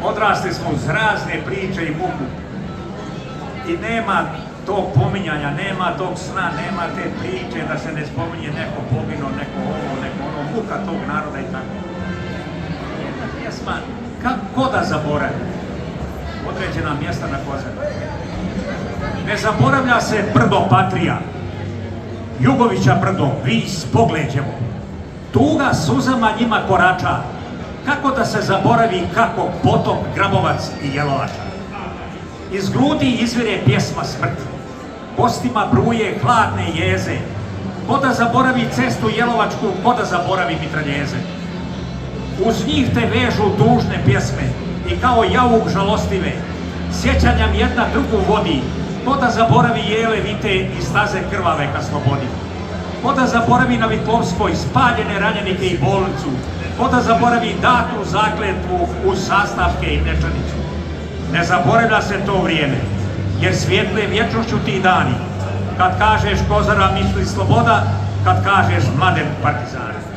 Odrasli smo uz razne priče i muku. I nema tog pominjanja, nema tog sna, nema te priče da se ne spominje neko poginuo, neko ovo, neko ono, muka tog naroda i tako. Jedna pjesma, kako da zaboravi određena mjesta na Kozari. Ne zaboravlja se brdo Patrija, Jugovića brdo, Vis, Pogleđevo. Tuga suzama njima korača. Kako da se zaboravi kako Potok, Grabovac i Jelovača. Iz grudi izvire pjesma smrti, kostima bruje hladne jeze. Ko da zaboravi cestu Jelovačku, ko da zaboravi mitraljeze. Uz njih te vežu tužne pjesme i kao jauk žalostive, sjećanjam jedna drugu vodi. Ko da zaboravi jele vite i staze krvave ka slobodi. Ko da zaboravi na Vitlovskoj spaljene ranjenike i bolnicu. Ko da zaboravi datu zakletvu uz sastavke i mlječanicu. Ne zaboravlja se to vrijeme, jer svijetle vječnošću ti dani. Kad kažeš Kozara misli sloboda, kad kažeš Mladen partizani.